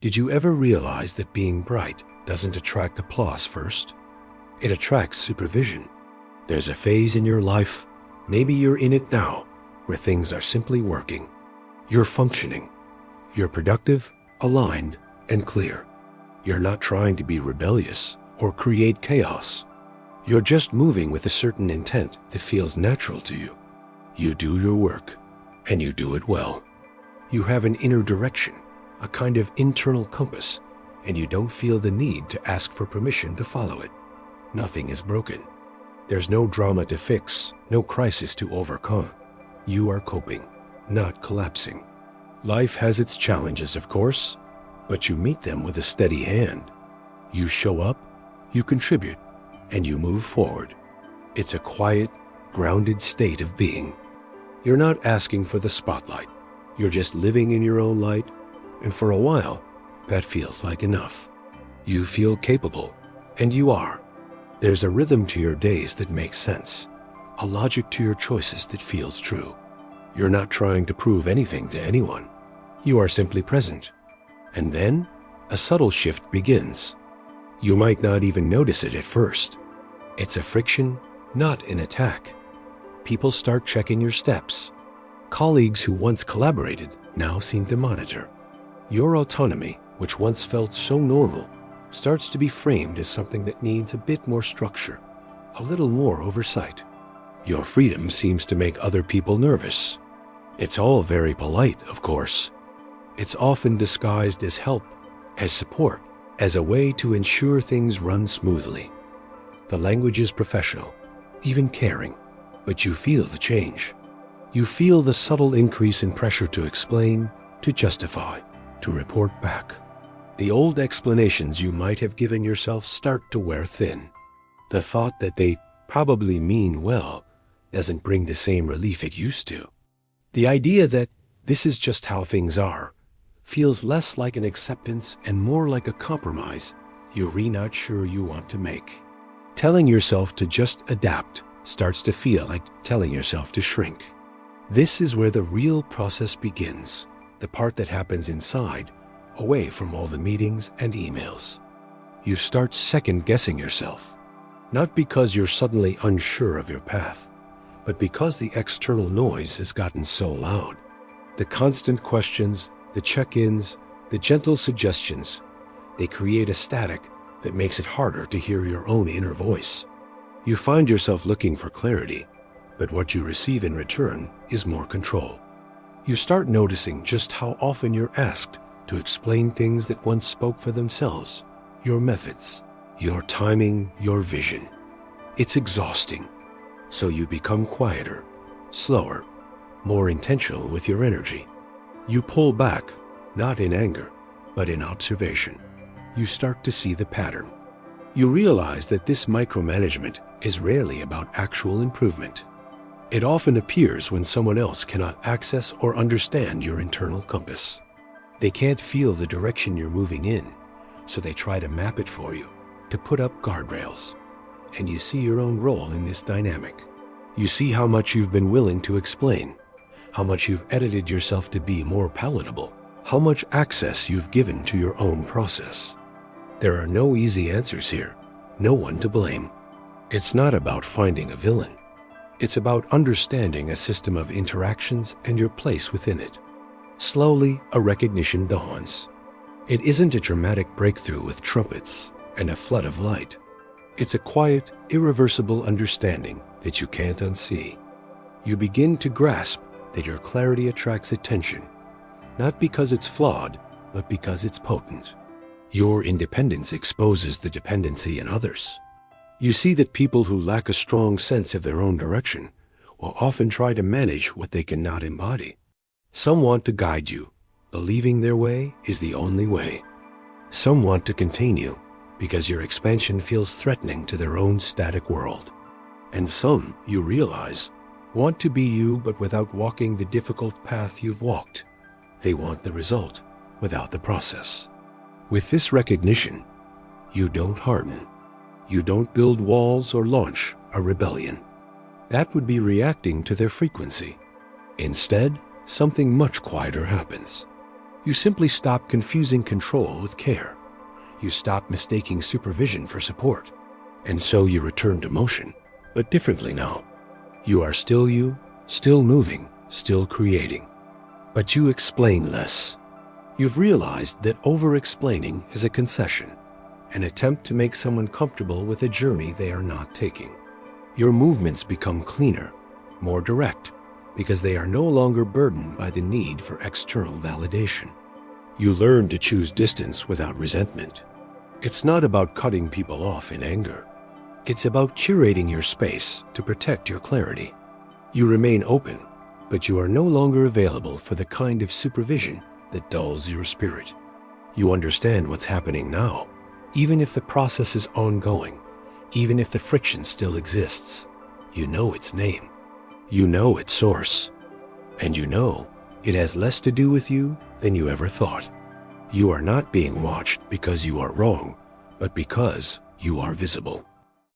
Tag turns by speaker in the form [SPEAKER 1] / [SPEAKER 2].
[SPEAKER 1] Did you ever realize that being bright doesn't attract applause first? It attracts supervision. There's a phase in your life, maybe you're in it now, where things are simply working. You're functioning. You're productive, aligned, and clear. You're not trying to be rebellious or create chaos. You're just moving with a certain intent that feels natural to you. You do your work, and you do it well. You have an inner direction, a kind of internal compass, and you don't feel the need to ask for permission to follow it. Nothing is broken. There's no drama to fix, no crisis to overcome. You are coping, not collapsing. Life has its challenges, of course, but you meet them with a steady hand. You show up, you contribute, and you move forward. It's a quiet, grounded state of being. You're not asking for the spotlight. You're just living in your own light, and for a while, that feels like enough. You feel capable, and you are. There's a rhythm to your days that makes sense, a logic to your choices that feels true. You're not trying to prove anything to anyone. You are simply present. And then, a subtle shift begins. You might not even notice it at first. It's a friction, not an attack. People start checking your steps. Colleagues who once collaborated now seem to monitor. Your autonomy, which once felt so normal, starts to be framed as something that needs a bit more structure, a little more oversight. Your freedom seems to make other people nervous. It's all very polite, of course. It's often disguised as help, as support, as a way to ensure things run smoothly. The language is professional, even caring, but you feel the change. You feel the subtle increase in pressure to explain, to justify, to report back. The old explanations you might have given yourself start to wear thin. The thought that they probably mean well doesn't bring the same relief it used to. The idea that this is just how things are feels less like an acceptance and more like a compromise you're not sure you want to make. Telling yourself to just adapt starts to feel like telling yourself to shrink. This is where the real process begins, the part that happens inside, away from all the meetings and emails. You start second-guessing yourself, not because you're suddenly unsure of your path, but because the external noise has gotten so loud. The constant questions, the check-ins, the gentle suggestions, they create a static that makes it harder to hear your own inner voice. You find yourself looking for clarity, but what you receive in return is more control. You start noticing just how often you're asked to explain things that once spoke for themselves, your methods, your timing, your vision. It's exhausting. So you become quieter, slower, more intentional with your energy. You pull back, not in anger, but in observation. You start to see the pattern. You realize that this micromanagement is rarely about actual improvement. It often appears when someone else cannot access or understand your internal compass. They can't feel the direction you're moving in, so they try to map it for you, to put up guardrails. And you see your own role in this dynamic. You see how much you've been willing to explain, how much you've edited yourself to be more palatable, how much access you've given to your own process. There are no easy answers here, no one to blame. It's not about finding a villain. It's about understanding a system of interactions and your place within it. Slowly, a recognition dawns. It isn't a dramatic breakthrough with trumpets and a flood of light. It's a quiet, irreversible understanding that you can't unsee. You begin to grasp that your clarity attracts attention, not because it's flawed, but because it's potent. Your independence exposes the dependency in others. You see that people who lack a strong sense of their own direction will often try to manage what they cannot embody. Some want to guide you, believing their way is the only way. Some want to contain you because your expansion feels threatening to their own static world. And some, you realize, want to be you but without walking the difficult path you've walked. They want the result without the process. With this recognition, you don't harden. You don't build walls or launch a rebellion. That would be reacting to their frequency. Instead, something much quieter happens. You simply stop confusing control with care. You stop mistaking supervision for support. And so you return to motion, but differently now. You are still you, still moving, still creating. But you explain less. You've realized that over-explaining is a concession, an attempt to make someone comfortable with a journey they are not taking. Your movements become cleaner, more direct, because they are no longer burdened by the need for external validation. You learn to choose distance without resentment. It's not about cutting people off in anger. It's about curating your space to protect your clarity. You remain open, but you are no longer available for the kind of supervision that dulls your spirit. You understand what's happening now, even if the process is ongoing, even if the friction still exists. You know its name. You know its source. And you know it has less to do with you than you ever thought. You are not being watched because you are wrong, but because you are visible.